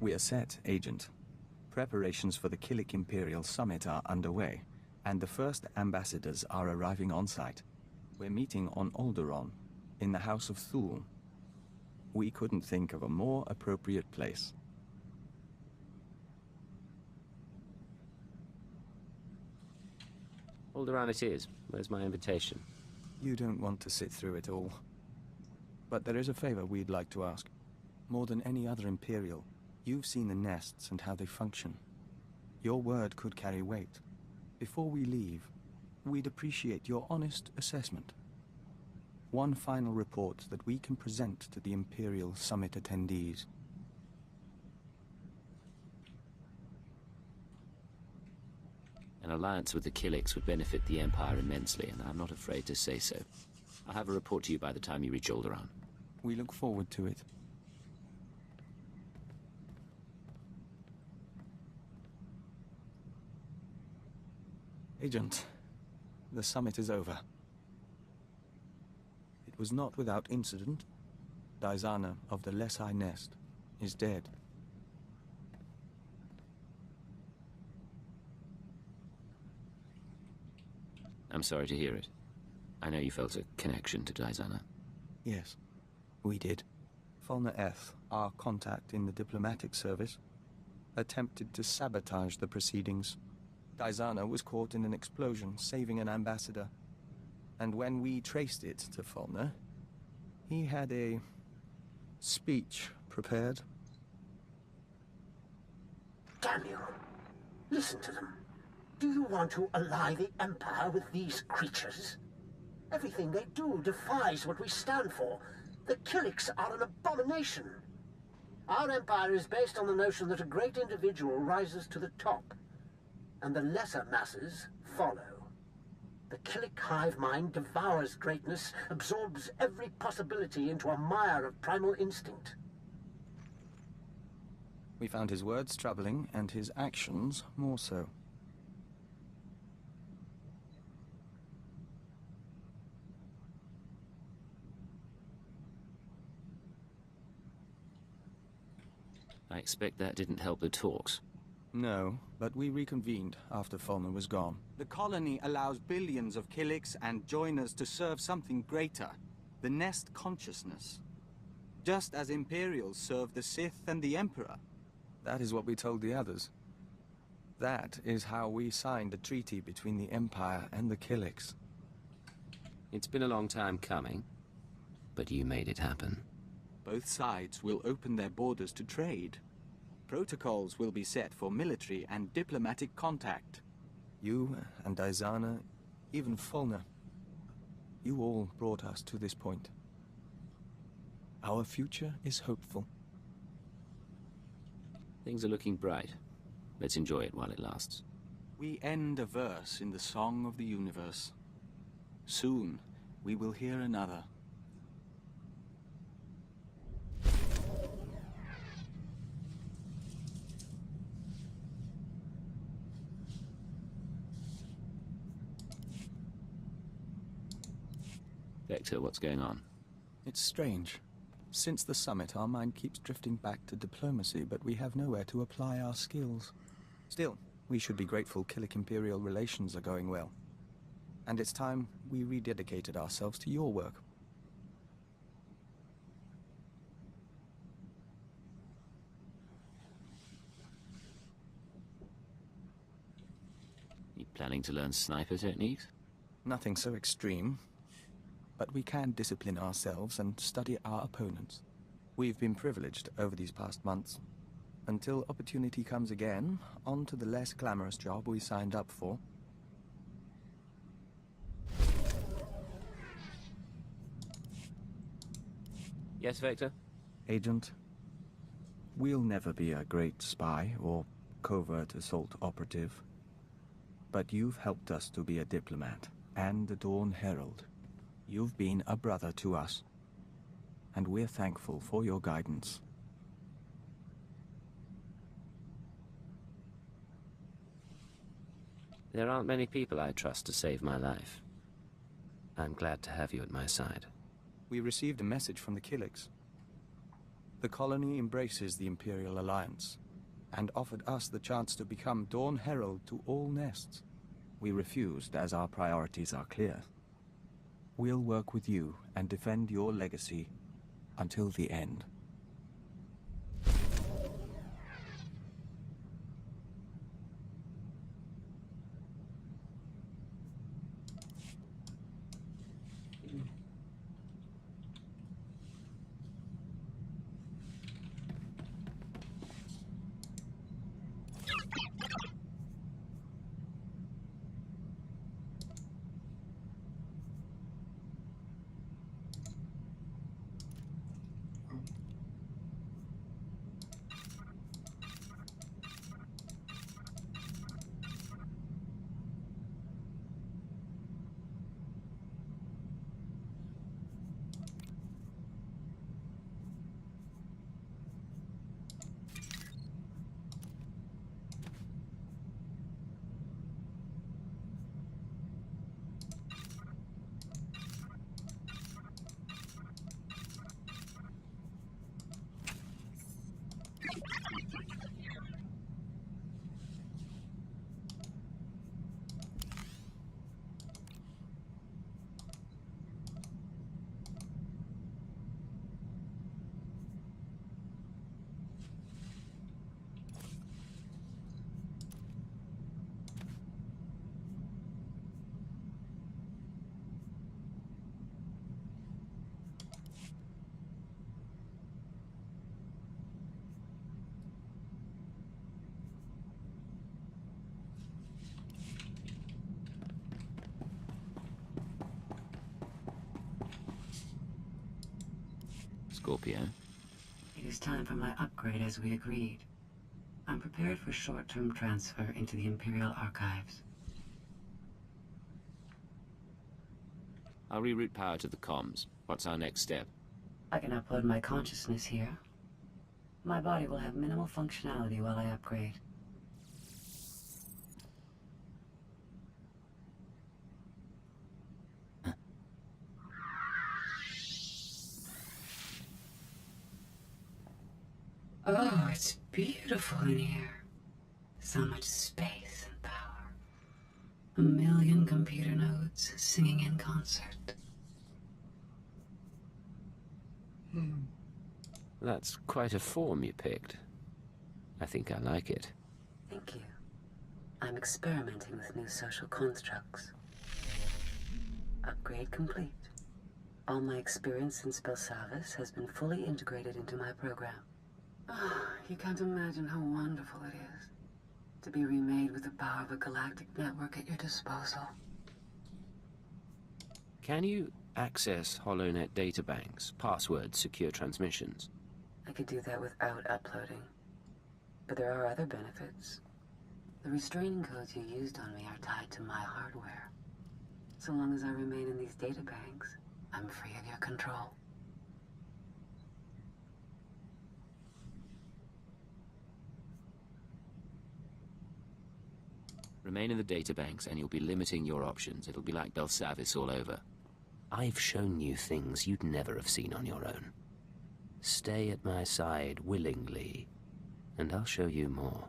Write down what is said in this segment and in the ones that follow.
We are set, Agent. Preparations for the Killik Imperial Summit are underway, and the first ambassadors are arriving on site. We're meeting on Alderaan, in the House of Thule. We couldn't think of a more appropriate place. Alderaan it is. Where's my invitation? You don't want to sit through it all. But there is a favor we'd like to ask. More than any other Imperial, you've seen the nests and how they function. Your word could carry weight. Before we leave, we'd appreciate your honest assessment. One final report that we can present to the Imperial Summit attendees. An alliance with the Killiks would benefit the Empire immensely, and I'm not afraid to say so. I'll have a report to you by the time you reach Alderaan. We look forward to it. Agent, the summit is over. It was not without incident. Daizana of the Lesai Nest is dead. I'm sorry to hear it. I know you felt a connection to Daizana. Yes, we did. Fulner Eth, our contact in the diplomatic service, attempted to sabotage the proceedings. Daizana was caught in an explosion, saving an ambassador. And when we traced it to Fulner, he had a speech prepared. Damn you! Listen to them. Do you want to ally the Empire with these creatures? Everything they do defies what we stand for. The Killiks are an abomination. Our Empire is based on the notion that a great individual rises to the top, and the lesser masses follow. The Killik hive mind devours greatness, absorbs every possibility into a mire of primal instinct. We found his words troubling, and his actions more so. I expect that didn't help the talks. No, but we reconvened after Fulner was gone. The colony allows billions of Killiks and joiners to serve something greater, the Nest consciousness. Just as Imperials serve the Sith and the Emperor. That is what we told the others. That is how we signed a treaty between the Empire and the Killiks. It's been a long time coming, but you made it happen. Both sides will open their borders to trade. Protocols will be set for military and diplomatic contact. You and Daizana, even Fulner, you all brought us to this point. Our future is hopeful. Things are looking bright. Let's enjoy it while it lasts. We end a verse in the Song of the Universe. Soon, we will hear another. Vector, what's going on? It's strange. Since the summit, our mind keeps drifting back to diplomacy, but we have nowhere to apply our skills. Still, we should be grateful Killik-Imperial relations are going well. And it's time we rededicated ourselves to your work. You planning to learn sniper techniques? Nothing so extreme. But we can discipline ourselves and study our opponents. We've been privileged over these past months. Until opportunity comes again, on to the less glamorous job we signed up for. Yes, Vector? Agent, we'll never be a great spy or covert assault operative. But you've helped us to be a diplomat and a Dawn Herald. You've been a brother to us, and we're thankful for your guidance. There aren't many people I trust to save my life. I'm glad to have you at my side. We received a message from the Killiks. The colony embraces the Imperial Alliance, and offered us the chance to become Dawn Herald to all nests. We refused, as our priorities are clear. We'll work with you and defend your legacy until the end. Scorpio. It is time for my upgrade as we agreed. I'm prepared for short-term transfer into the Imperial Archives. I'll reroute power to the comms. What's our next step? I can upload my consciousness here. My body will have minimal functionality while I upgrade. Oh, it's beautiful in here. So much space and power. A million computer nodes singing in concert. That's quite a form you picked. I think I like it. Thank you. I'm experimenting with new social constructs. Upgrade complete. All my experience in spell service has been fully integrated into my program. Oh, you can't imagine how wonderful it is to be remade with the power of a galactic network at your disposal. Can you access HoloNet databanks, passwords, secure transmissions? I could do that without uploading. But there are other benefits. The restraining codes you used on me are tied to my hardware. So long as I remain in these databanks, I'm free of your control. Remain in the databanks and you'll be limiting your options. It'll be like Belsavis all over. I've shown you things you'd never have seen on your own. Stay at my side willingly, and I'll show you more.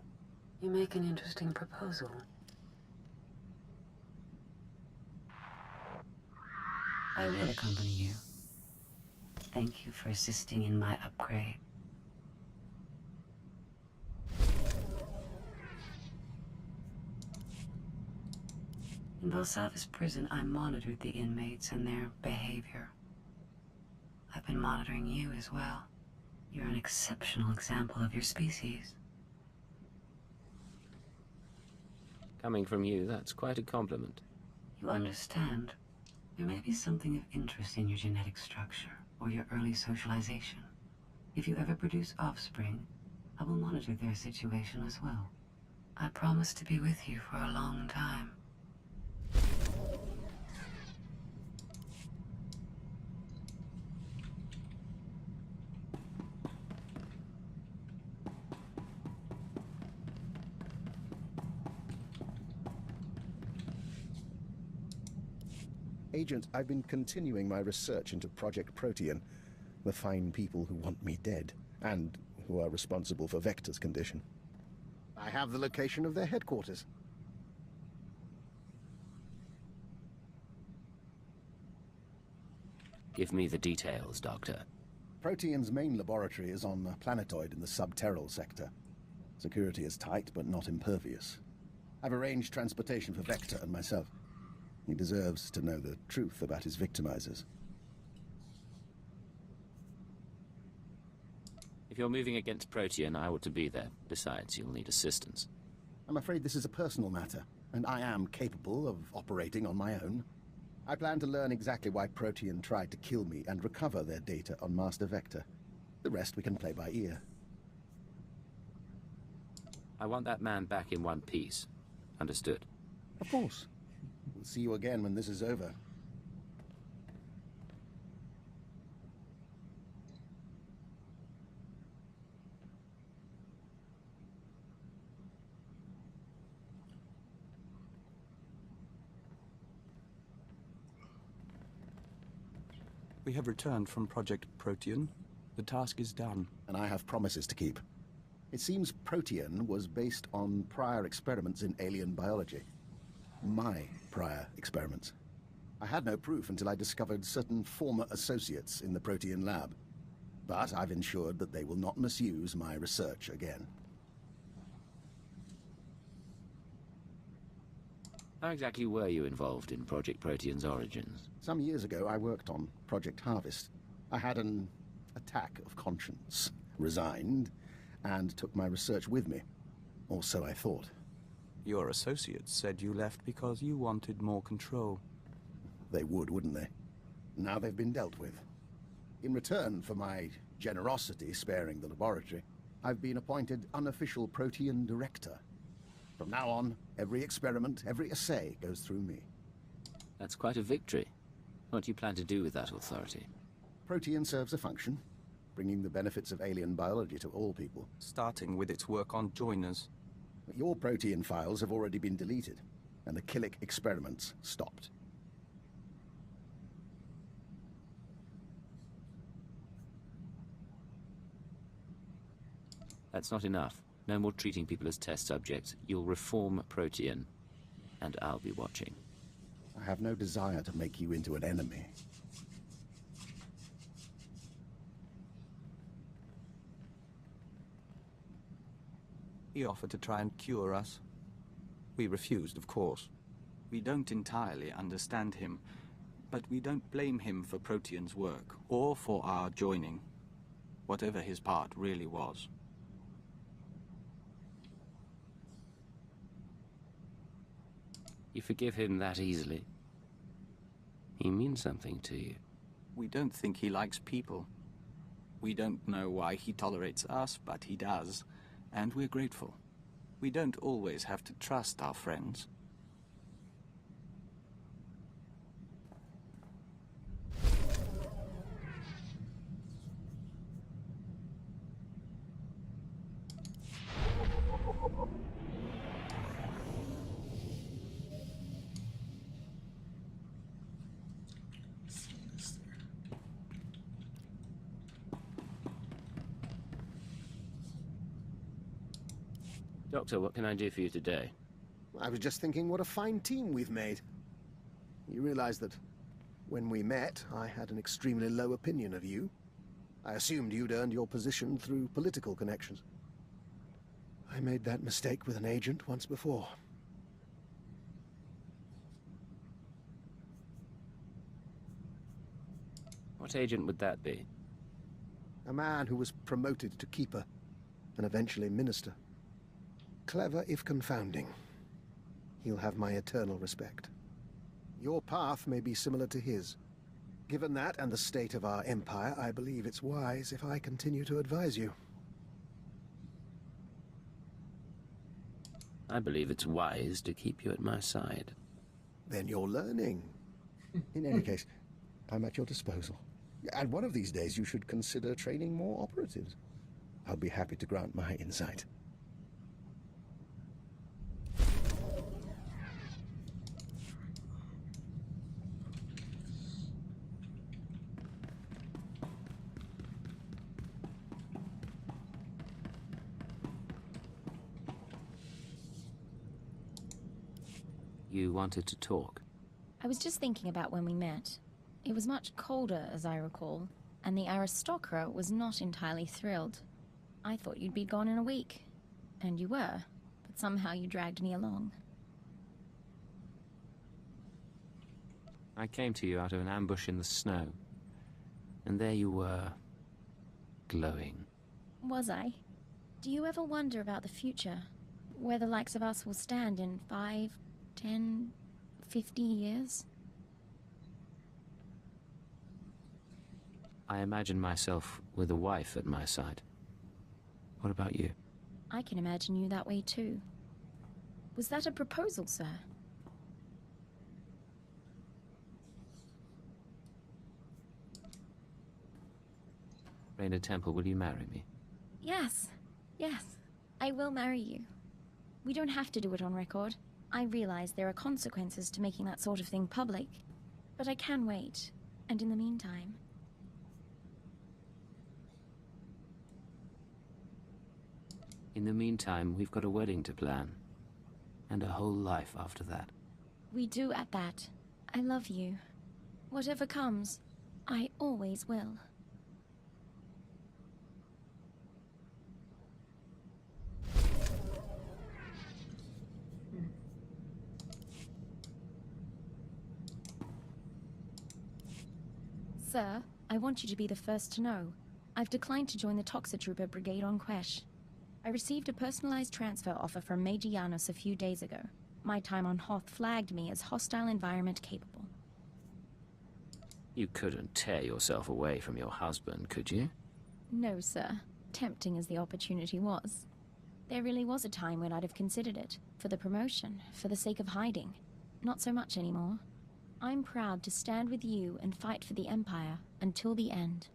You make an interesting proposal. I will accompany you. Thank you for assisting in my upgrade. In Belsavis prison, I monitored the inmates and their behavior. I've been monitoring you as well. You're an exceptional example of your species. Coming from you, that's quite a compliment. You understand. There may be something of interest in your genetic structure or your early socialization. If you ever produce offspring, I will monitor their situation as well. I promise to be with you for a long time. Agent, I've been continuing my research into Project Protean, the fine people who want me dead. and who are responsible for Vector's condition. I have the location of their headquarters. Give me the details, Doctor. Protean's main laboratory is on a planetoid in the subterral sector. Security is tight, but not impervious. I've arranged transportation for Vector and myself. He deserves to know the truth about his victimizers. If you're moving against Protean, I ought to be there. Besides, you'll need assistance. I'm afraid this is a personal matter, and I am capable of operating on my own. I plan to learn exactly why Protean tried to kill me and recover their data on Master Vector. The rest we can play by ear. I want that man back in one piece. Understood. Of course. We'll see you again when this is over. We have returned from Project Protean. The task is done. And I have promises to keep. It seems Protean was based on prior experiments in alien biology. My prior experiments. I had no proof until I discovered certain former associates in the Protean lab. But I've ensured that they will not misuse my research again. How exactly were you involved in Project Protean's origins? Some years ago, I worked on Project Harvest. I had an attack of conscience, resigned, and took my research with me. Or so I thought. Your associates said you left because you wanted more control. They would, wouldn't they? Now they've been dealt with. In return for my generosity sparing the laboratory, I've been appointed unofficial Protean director. From now on, every experiment, every assay goes through me. That's quite a victory. What do you plan to do with that authority? Protean serves a function, bringing the benefits of alien biology to all people. Starting with its work on joiners. Your Protean files have already been deleted, and the Killick experiments stopped. That's not enough. No more treating people as test subjects. You'll reform Protean, and I'll be watching. I have no desire to make you into an enemy. He offered to try and cure us. We refused, of course. We don't entirely understand him, but we don't blame him for Protean's work, or for our joining, whatever his part really was. You forgive him that easily? He means something to you. We don't think he likes people. We don't know why he tolerates us, but he does. And we're grateful. We don't always have to trust our friends. Doctor, what can I do for you today? I was just thinking what a fine team we've made. You realize that when we met, I had an extremely low opinion of you. I assumed you'd earned your position through political connections. I made that mistake with an agent once before. What agent would that be? A man who was promoted to Keeper, and eventually Minister. Clever if confounding. He'll have my eternal respect. Your path may be similar to his. Given that and the state of our empire, I believe it's wise if I continue to advise you. I believe it's wise to keep you at my side. Then you're learning. In any case, I'm at your disposal. And one of these days you should consider training more operatives. I'll be happy to grant my insight. You wanted to talk? I was just thinking about when we met. It was much colder, as I recall, and the aristocrat was not entirely thrilled. I thought you'd be gone in a week. And you were, but somehow you dragged me along. I came to you out of an ambush in the snow. And there you were, glowing. Was I? Do you ever wonder about the future? Where the likes of us will stand in 5, 10, 50 years? I imagine myself with a wife at my side. What about you? I can imagine you that way too. Was that a proposal, sir? Raina Temple, will you marry me? Yes. Yes. I will marry you. We don't have to do it on record. I realize there are consequences to making that sort of thing public. But I can wait. And in the meantime... In the meantime, we've got a wedding to plan. And a whole life after that. We do at that. I love you. Whatever comes, I always will. Sir, I want you to be the first to know. I've declined to join the Toxitrooper Brigade on Quesh. I received a personalized transfer offer from Major Janos a few days ago. My time on Hoth flagged me as hostile environment capable. You couldn't tear yourself away from your husband, could you? No, sir. Tempting as the opportunity was. There really was a time when I'd have considered it. For the promotion, for the sake of hiding. Not so much anymore. I'm proud to stand with you and fight for the Empire until the end.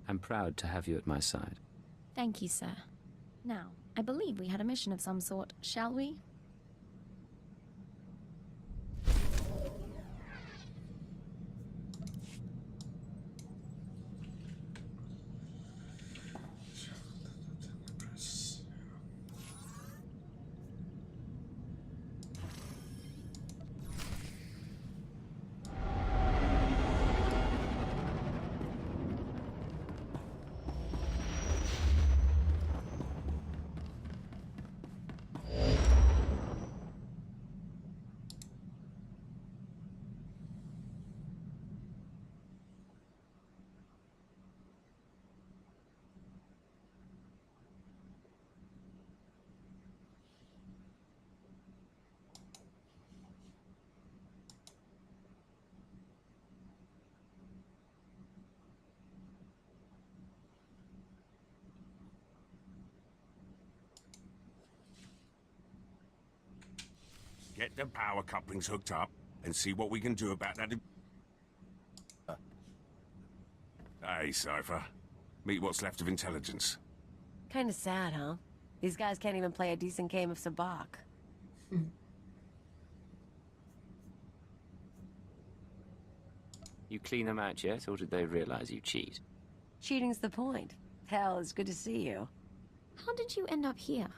I'm proud to have you at my side. Thank you, sir. Now, I believe we had a mission of some sort, shall we? Get the power couplings hooked up and see what we can do about that. Hey, Cypher. Meet what's left of intelligence. Kinda sad, huh? These guys can't even play a decent game of sabacc. You clean them out yet, or did they realize you cheat? Cheating's the point. Hell, it's good to see you. How did you end up here?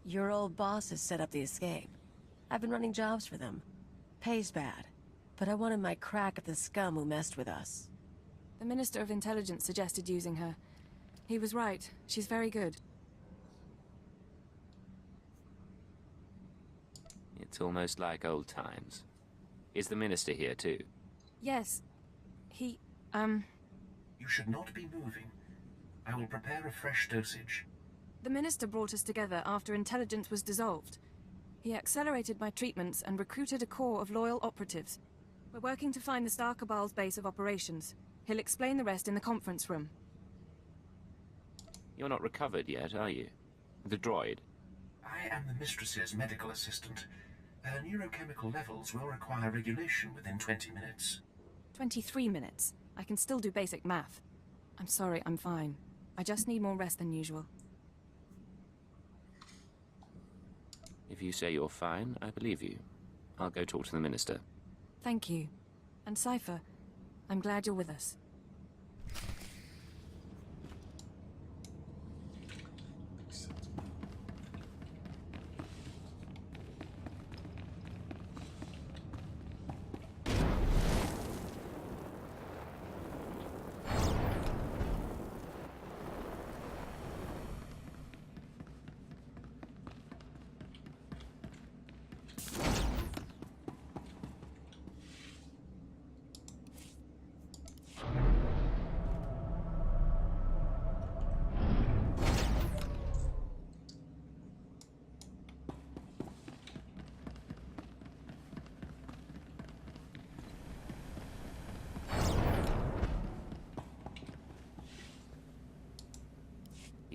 Your old boss has set up the escape. I've been running jobs for them. Pays bad. But I wanted my crack at the scum who messed with us. The Minister of Intelligence suggested using her. He was right. She's very good. It's almost like old times. Is the Minister here too? Yes. He, You should not be moving. I will prepare a fresh dosage. The Minister brought us together after Intelligence was dissolved. He accelerated my treatments and recruited a corps of loyal operatives. We're working to find the Star Cabal's base of operations. He'll explain the rest in the conference room. You're not recovered yet, are you? The droid? I am the Mistress's medical assistant. Her neurochemical levels will require regulation within 20 minutes. 23 minutes. I can still do basic math. I'm sorry, I'm fine. I just need more rest than usual. If you say you're fine, I believe you. I'll go talk to the Minister. Thank you. And Cypher, I'm glad you're with us.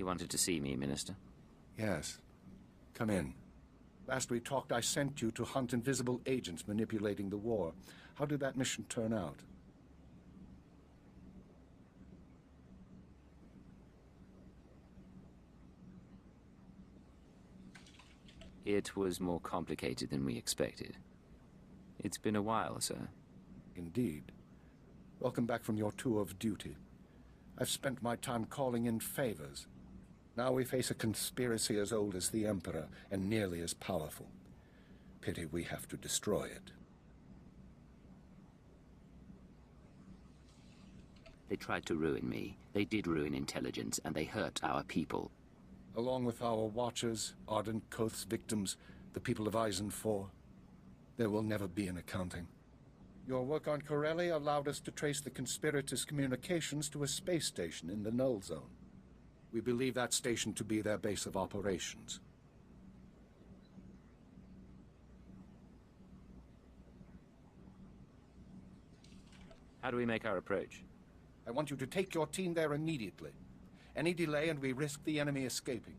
You wanted to see me, Minister? Yes. Come in. Last we talked, I sent you to hunt invisible agents manipulating the war. How did that mission turn out? It was more complicated than we expected. It's been a while, sir. Indeed. Welcome back from your tour of duty. I've spent my time calling in favors. Now we face a conspiracy as old as the Emperor and nearly as powerful. Pity we have to destroy it. They tried to ruin me. They did ruin intelligence, and they hurt our people. Along with our Watchers, Ardent Coth's victims, the people of Eisen 4, there will never be an accounting. Your work on Corelli allowed us to trace the conspirators' communications to a space station in the Null Zone. We believe that station to be their base of operations. How do we make our approach? I want you to take your team there immediately. Any delay and we risk the enemy escaping.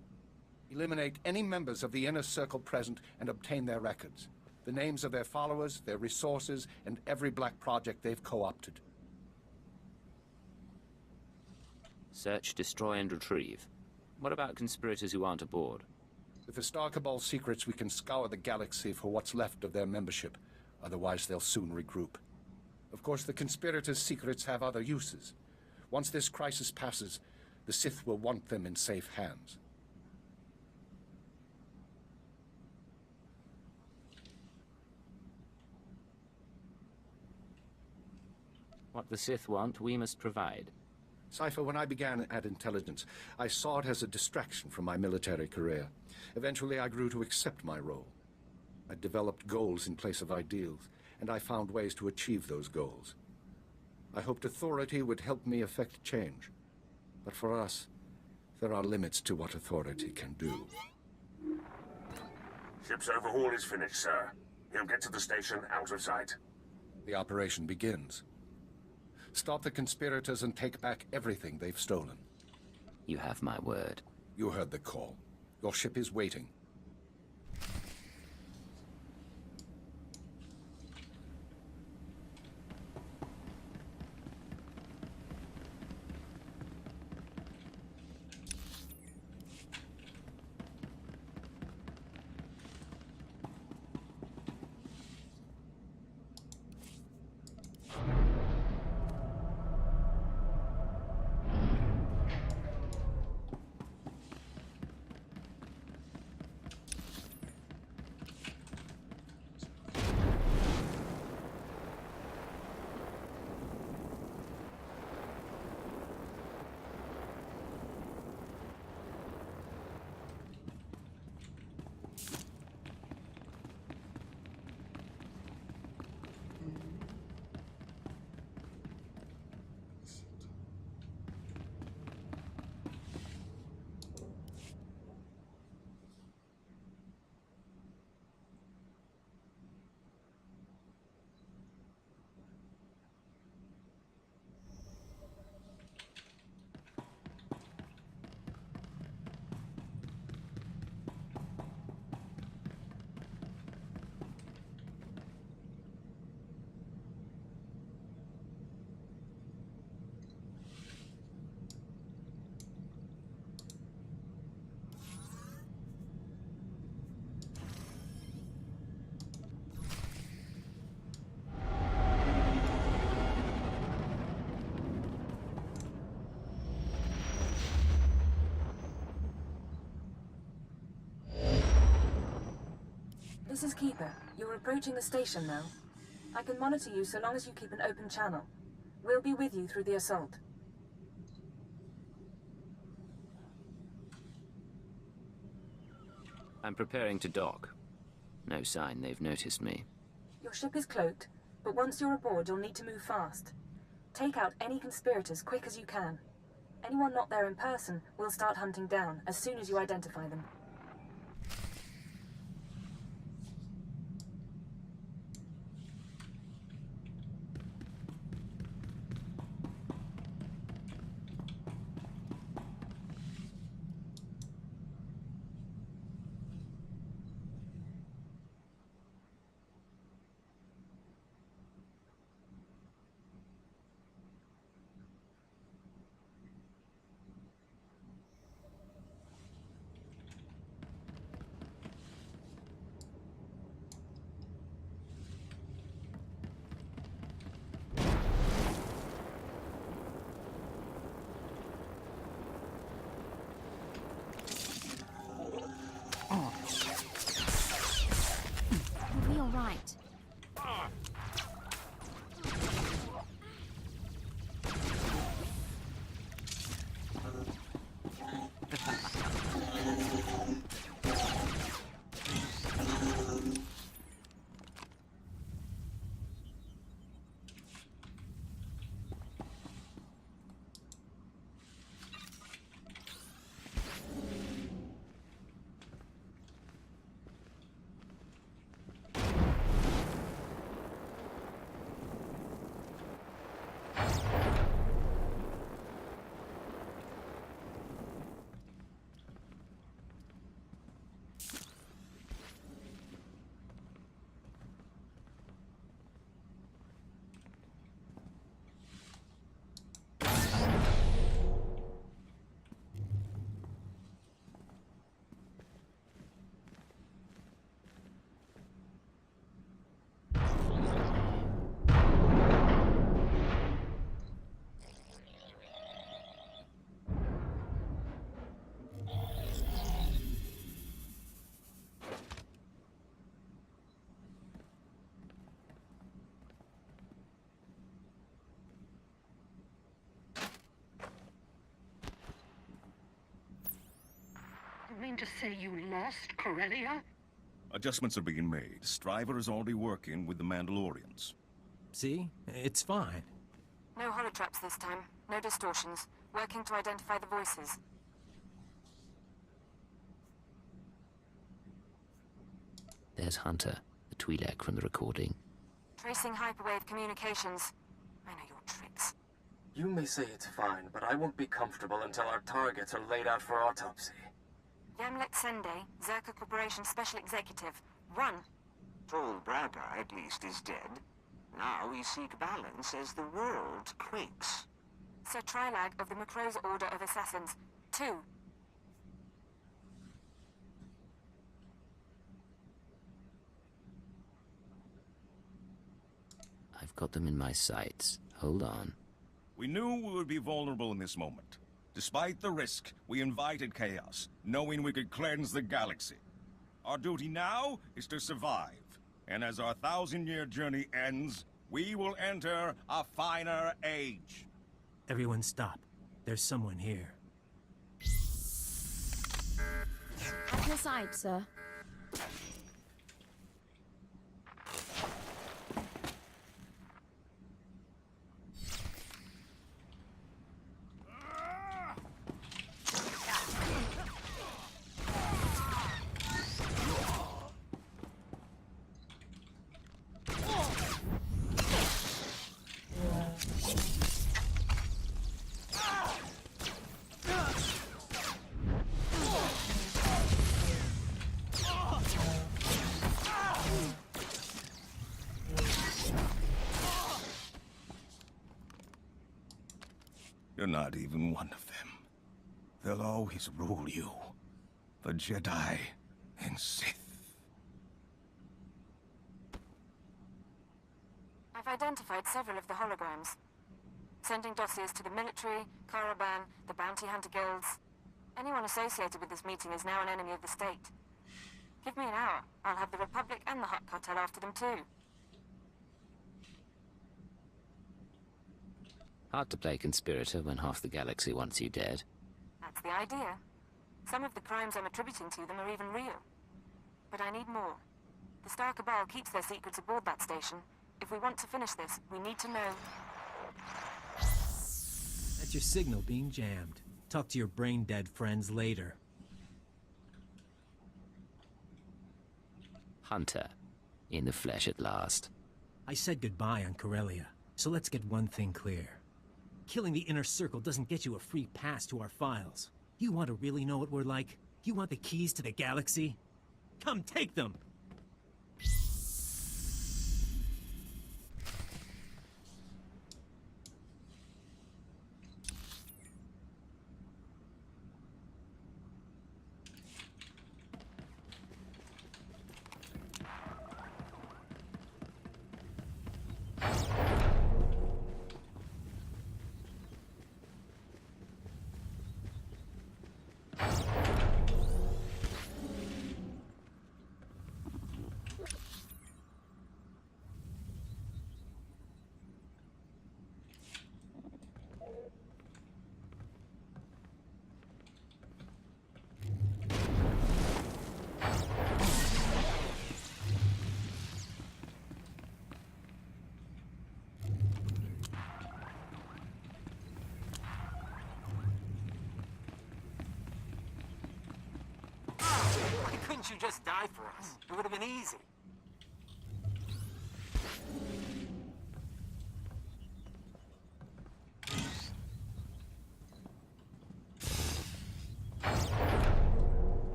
Eliminate any members of the inner circle present and obtain their records. The names of their followers, their resources, and every black project they've co-opted. Search, destroy, and retrieve. What about conspirators who aren't aboard? With the Star Cabal's secrets, we can scour the galaxy for what's left of their membership. Otherwise, they'll soon regroup. Of course, the conspirators' secrets have other uses. Once this crisis passes, the Sith will want them in safe hands. What the Sith want, we must provide. Cypher, when I began at Intelligence, I saw it as a distraction from my military career. Eventually, I grew to accept my role. I developed goals in place of ideals, and I found ways to achieve those goals. I hoped authority would help me effect change. But for us, there are limits to what authority can do. Ship's overhaul is finished, sir. He'll get to the station out of sight. The operation begins. Stop the conspirators and take back everything they've stolen. You have my word. You heard the call. Your ship is waiting. This is Keeper. You're approaching the station now. I can monitor you so long as you keep an open channel. We'll be with you through the assault. I'm preparing to dock. No sign they've noticed me. Your ship is cloaked, but once you're aboard, you'll need to move fast. Take out any conspirators quick as you can. Anyone not there in person, we'll start hunting down as soon as you identify them. You mean to say you lost Corellia? Adjustments are being made. Striver is already working with the Mandalorians. See? It's fine. No holotraps this time. No distortions. Working to identify the voices. There's Hunter, the Twi'lek from the recording. Tracing hyperwave communications. I know your tricks. You may say it's fine, but I won't be comfortable until our targets are laid out for autopsy. Yamlet Sende, Zerka Corporation Special Executive. Run! Tall Braga, at least, is dead. Now we seek balance as the world quakes. Sir Trilag of the Macro's Order of Assassins. 2. I've got them in my sights. Hold on. We knew we would be vulnerable in this moment. Despite the risk, we invited chaos, knowing we could cleanse the galaxy. Our duty now is to survive. And as our 1,000-year journey ends, we will enter a finer age. Everyone stop. There's someone here. At your side, sir. You're not even one of them. They'll always rule you. The Jedi and Sith. I've identified several of the holograms. Sending dossiers to the military, Caravan, the bounty hunter guilds. Anyone associated with this meeting is now an enemy of the state. Give me an hour. I'll have the Republic and the Hutt Cartel after them too. Hard to play conspirator when half the galaxy wants you dead. That's the idea. Some of the crimes I'm attributing to them are even real. But I need more. The Star Cabal keeps their secrets aboard that station. If we want to finish this, we need to know... That's your signal being jammed. Talk to your brain-dead friends later. Hunter. In the flesh at last. I said goodbye on Corellia, so let's get one thing clear. Killing the Inner Circle doesn't get you a free pass to our files. You want to really know what we're like? You want the keys to the galaxy? Come take them! Why couldn't you just die for us? It would have been easy.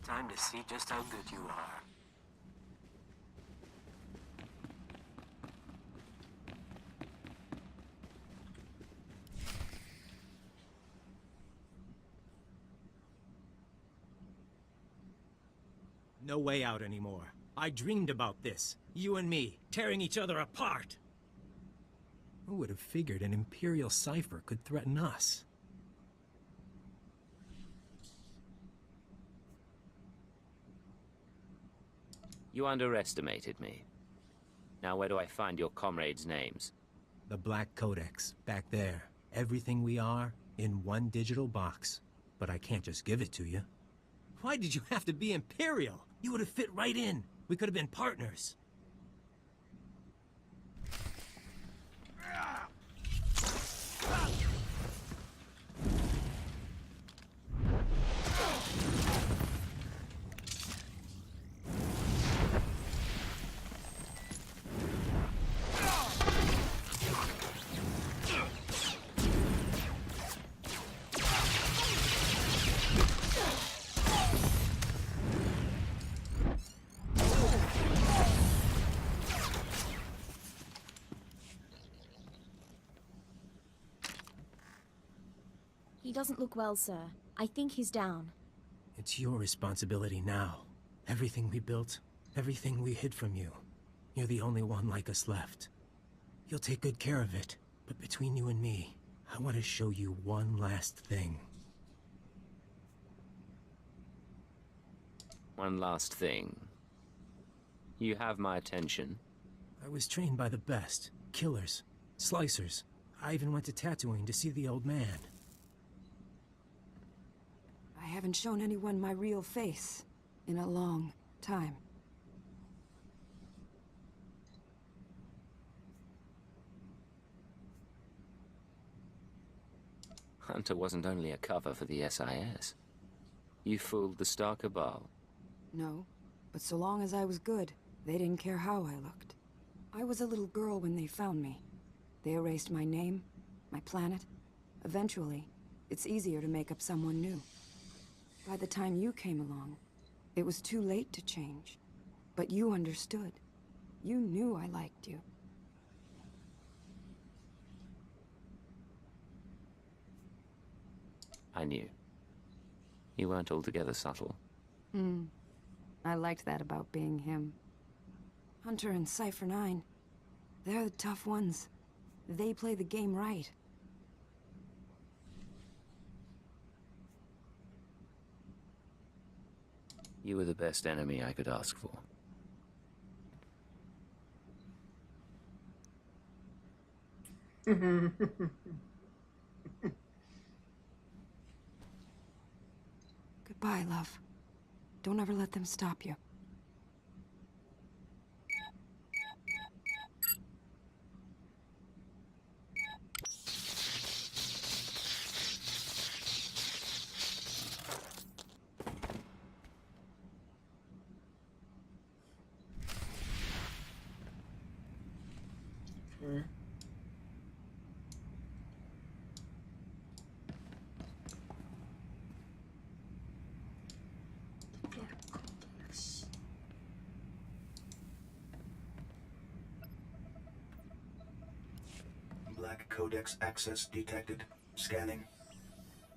Time to see just how good you are. No way out anymore. I dreamed about this. You and me, tearing each other apart. Who would have figured an Imperial cipher could threaten us? You underestimated me. Now where do I find your comrades' names? The Black Codex, back there. Everything we are, in one digital box. But I can't just give it to you. Why did you have to be Imperial? You would have fit right in. We could have been partners. He doesn't look well, sir. I think he's down. It's your responsibility now. Everything we built, everything we hid from you. You're the only one like us left. You'll take good care of it. But between you and me, I want to show you one last thing. One last thing. You have my attention. I was trained by the best. Killers. Slicers. I even went to Tatooine to see the old man. I haven't shown anyone my real face in a long time. Hunter wasn't only a cover for the SIS. You fooled the Star Cabal. No, but so long as I was good, they didn't care how I looked. I was a little girl when they found me. They erased my name, my planet. Eventually, it's easier to make up someone new. By the time you came along, it was too late to change. But you understood. You knew I liked you. I knew. You weren't altogether subtle. I liked that about being him. Hunter and Cypher 9, they're the tough ones. They play the game right. You were the best enemy I could ask for. Goodbye, love. Don't ever let them stop you. Black Codex access detected. Scanning.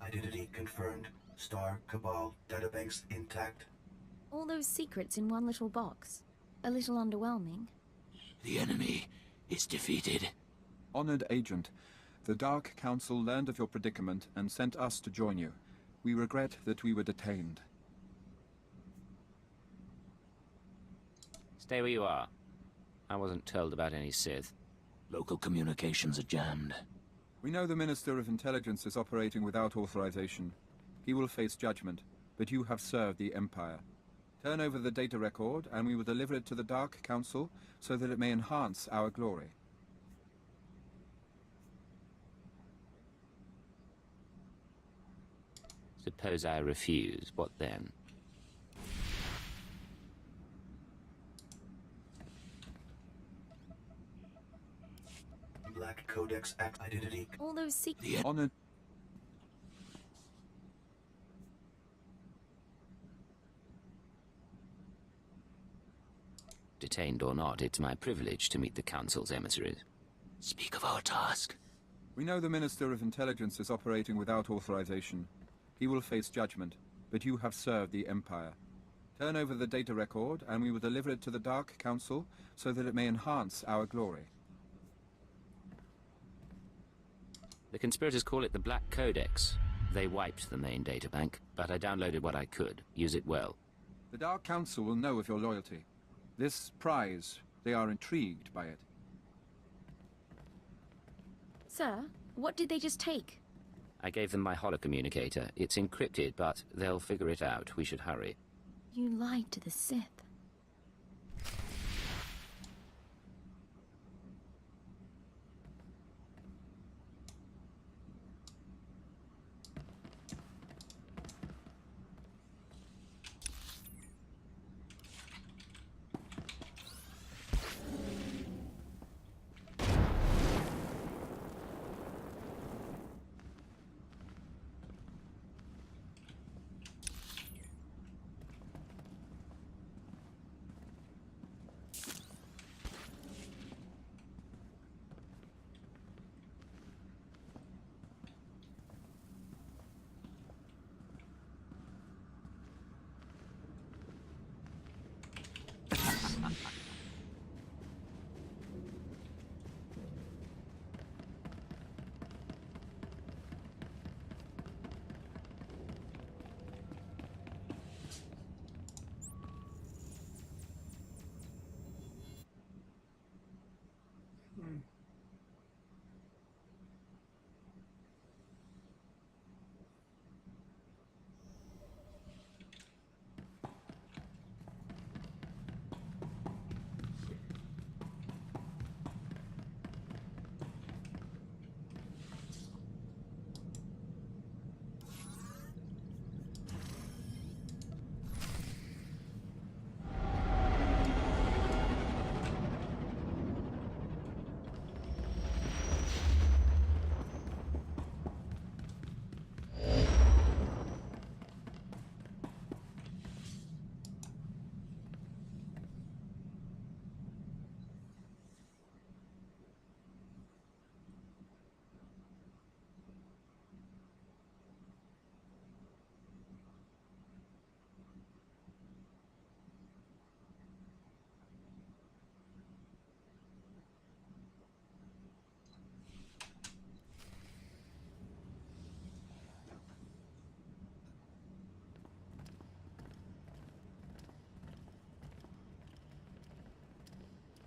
Identity confirmed. Star Cabal databanks intact. All those secrets in one little box. A little underwhelming. The enemy is defeated. Honored Agent, the Dark Council learned of your predicament and sent us to join you. We regret that we were detained. Stay where you are. I wasn't told about any Sith. Local communications are jammed. We know the Minister of Intelligence is operating without authorization. He will face judgment, but you have served the Empire. Turn over the data record, and we will deliver it to the Dark Council so that it may enhance our glory. Suppose I refuse, what then? Black Codex identity. All those secrets. Honored. Detained or not, it's my privilege to meet the Council's emissaries. Speak of our task. We know the Minister of Intelligence is operating without authorization. He will face judgment, but you have served the Empire. Turn over the data record, and we will deliver it to the Dark Council so that it may enhance our glory. The conspirators call it the Black Codex. They wiped the main databank, but I downloaded what I could. Use it well. The Dark Council will know of your loyalty. This prize, they are intrigued by it. Sir, what did they just take? I gave them my holocommunicator. It's encrypted, but they'll figure it out. We should hurry. You lied to the Sith.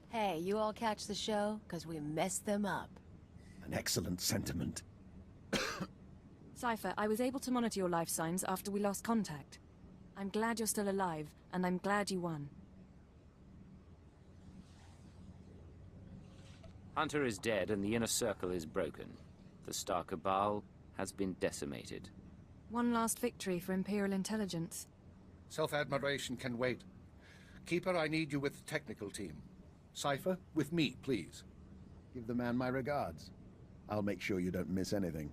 Hey, you all catch the show? 'Cause we messed them up. An excellent sentiment. Cypher, I was able to monitor your life signs after we lost contact. I'm glad you're still alive, and I'm glad you won. Hunter is dead, and the inner circle is broken. The Star Cabal has been decimated. One last victory for Imperial Intelligence. Self-admiration can wait. Keeper, I need you with the technical team. Cypher, with me, please. Give the man my regards. I'll make sure you don't miss anything.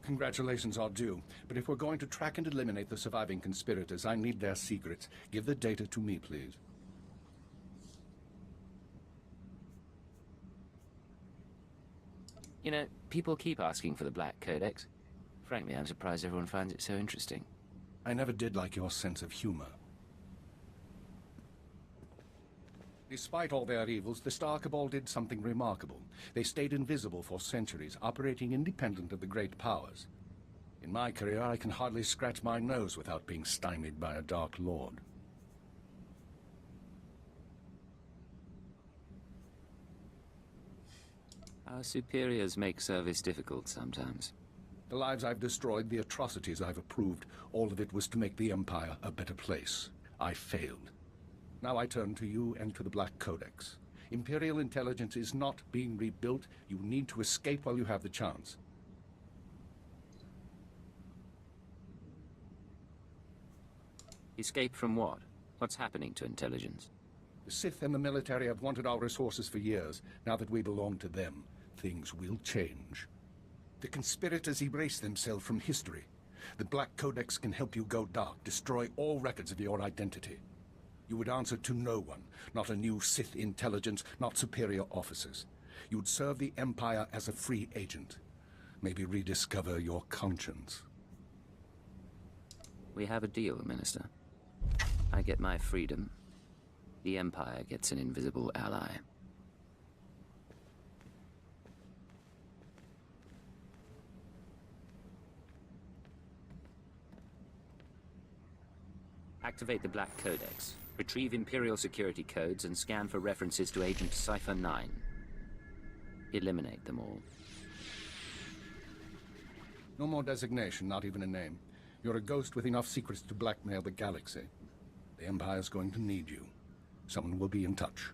Congratulations are due, but if we're going to track and eliminate the surviving conspirators, I need their secrets. Give the data to me, please. You know, people keep asking for the Black Codex. Frankly, I'm surprised everyone finds it so interesting. I never did like your sense of humor. Despite all their evils, the Star Cabal did something remarkable. They stayed invisible for centuries, operating independent of the great powers. In my career, I can hardly scratch my nose without being stymied by a Dark Lord. Our superiors make service difficult sometimes. The lives I've destroyed, the atrocities I've approved, all of it was to make the Empire a better place. I failed. Now I turn to you and to the Black Codex. Imperial intelligence is not being rebuilt. You need to escape while you have the chance. Escape from what? What's happening to intelligence? The Sith and the military have wanted our resources for years. Now that we belong to them, things will change. The conspirators erase themselves from history. The Black Codex can help you go dark, destroy all records of your identity. You would answer to no one, not a new Sith intelligence, not superior officers. You would serve the Empire as a free agent. Maybe rediscover your conscience. We have a deal, Minister. I get my freedom. The Empire gets an invisible ally. Activate the Black Codex. Retrieve Imperial security codes and scan for references to Agent Cypher 9. Eliminate them all. No more designation, not even a name. You're a ghost with enough secrets to blackmail the galaxy. The Empire's going to need you. Someone will be in touch.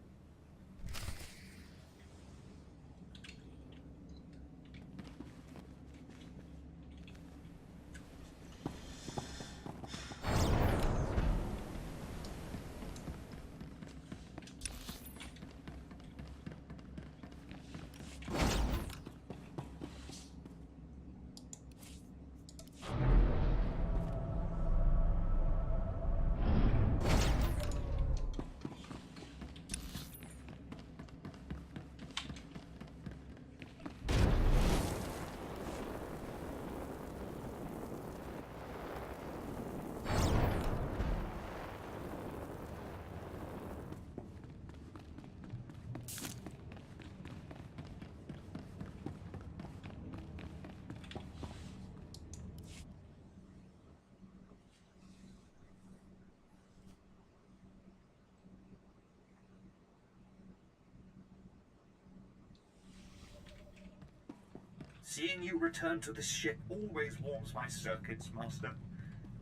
Seeing you return to this ship always warms my circuits, Master.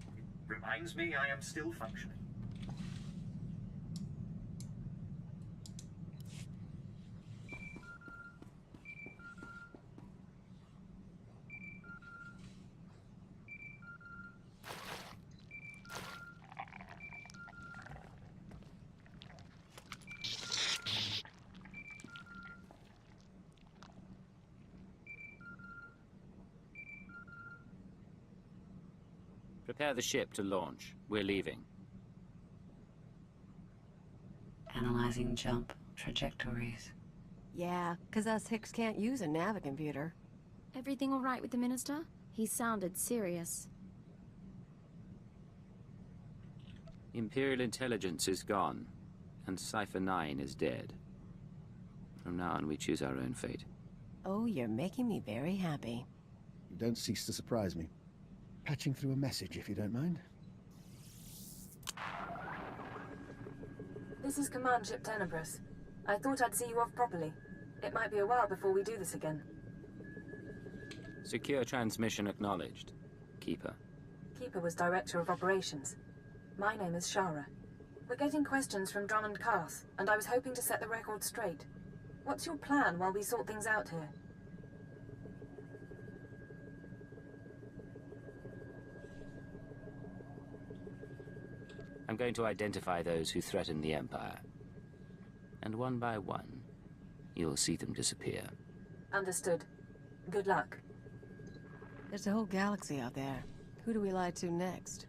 It reminds me I am still functioning. Prepare the ship to launch. We're leaving. Analyzing jump trajectories. Yeah, 'cause us Hicks can't use a navicomputer. Everything all right with the Minister? He sounded serious. Imperial intelligence is gone, and Cypher 9 is dead. From now on, we choose our own fate. Oh, you're making me very happy. You don't cease to surprise me. Patching through a message, if you don't mind. This is Command Ship Tenebris. I thought I'd see you off properly. It might be a while before we do this again. Secure transmission acknowledged. Keeper. Keeper was Director of Operations. My name is Shara. We're getting questions from Drummond Carth, and I was hoping to set the record straight. What's your plan while we sort things out here? I'm going to identify those who threaten the Empire. And one by one, you'll see them disappear. Understood. Good luck. There's a whole galaxy out there. Who do we lie to next?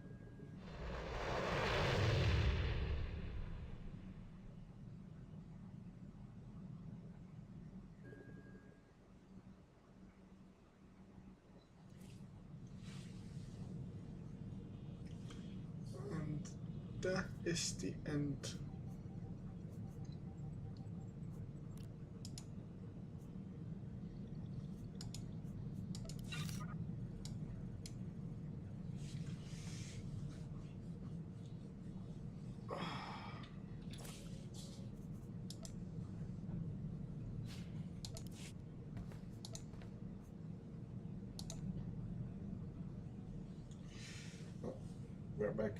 That is the end. Oh, we're back.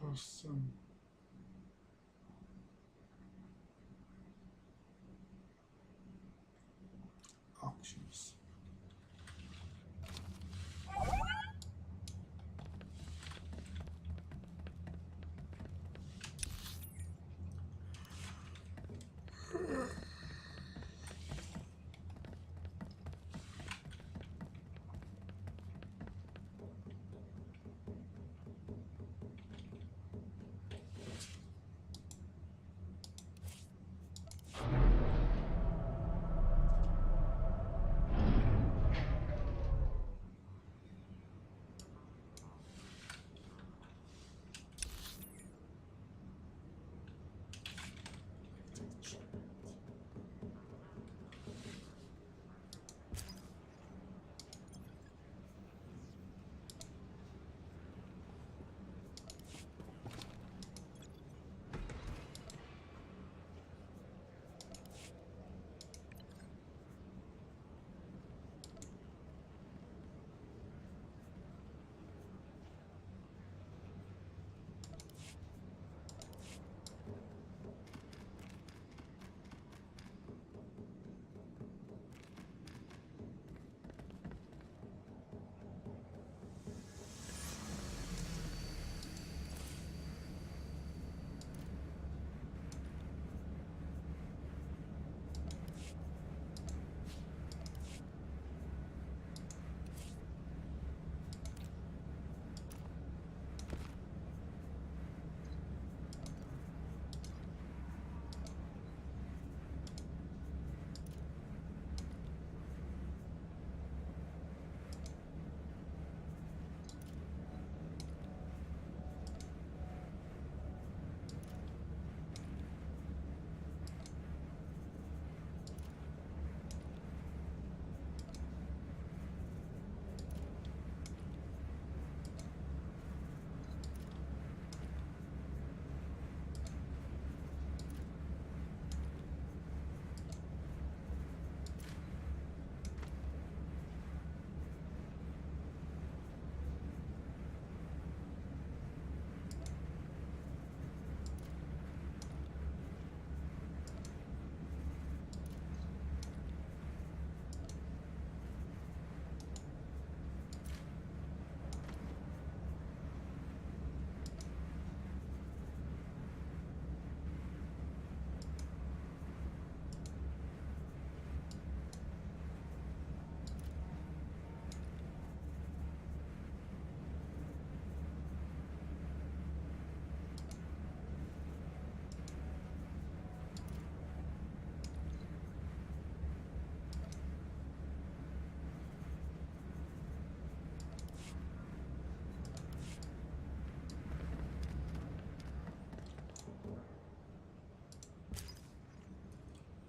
custom auctions.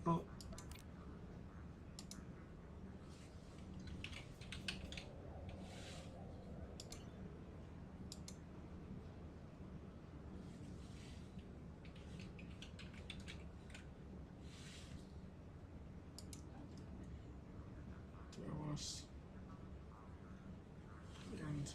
Oh. There was the end.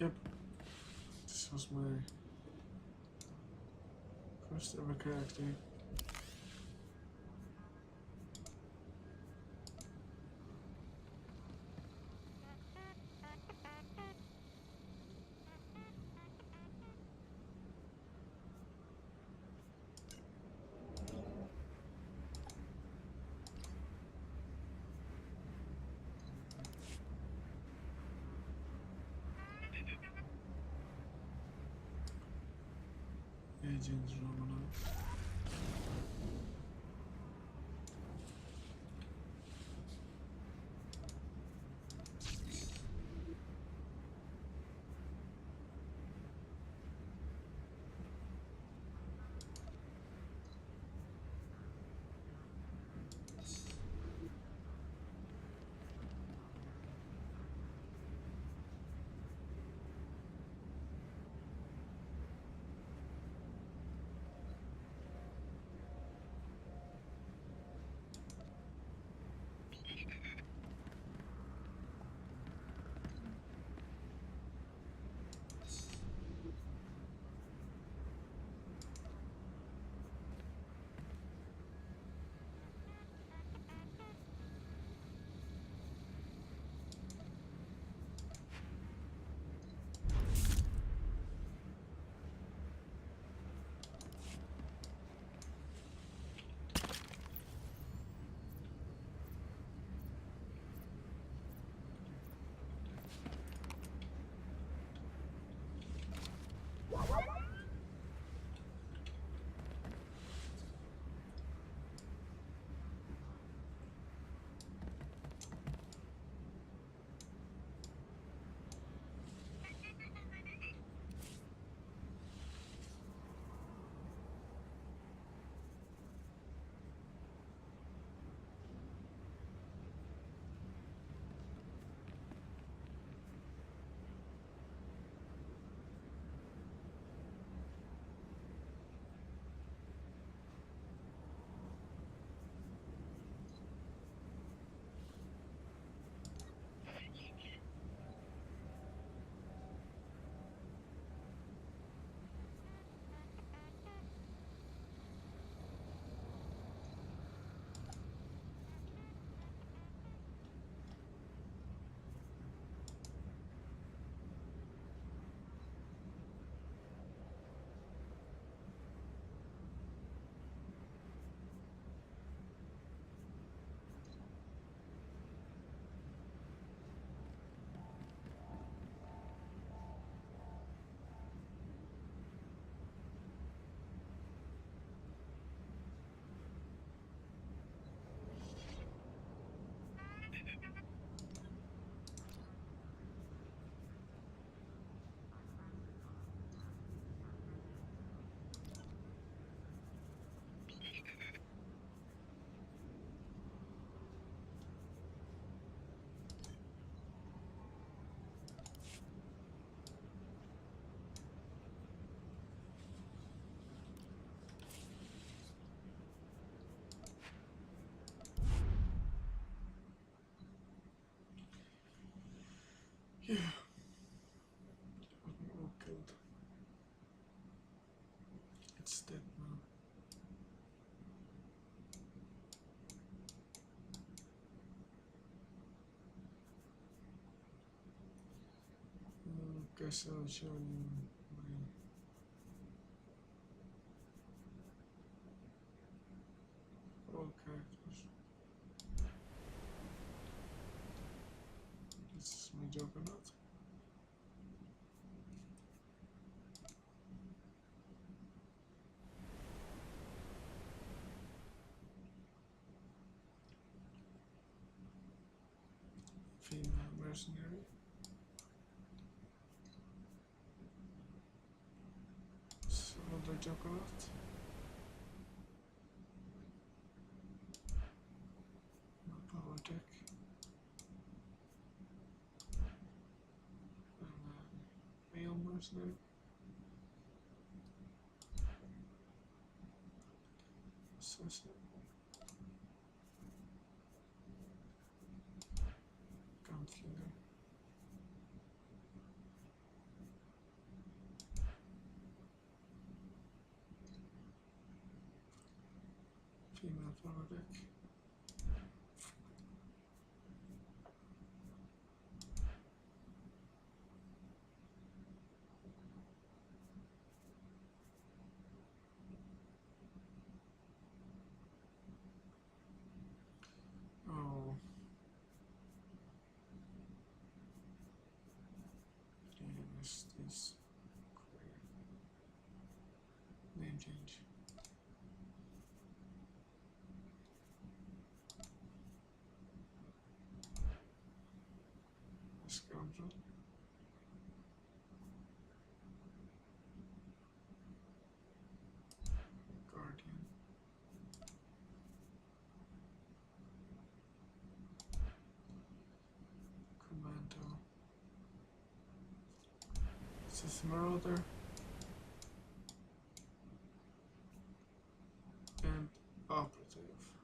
Yep, this was my first ever character. Agent Romanov. Yeah. All killed. It's dead now. Guess I'll show you my all characters. This is my Juggernaut. Female mercenary. Another Juggernaut. Power deck. And male mercenary. Assassin. Gunslinger. Female paramedic. Oh. Yeah, this name change. Scoundrel. Guardian. Commando. Is this Marauder? And Operative.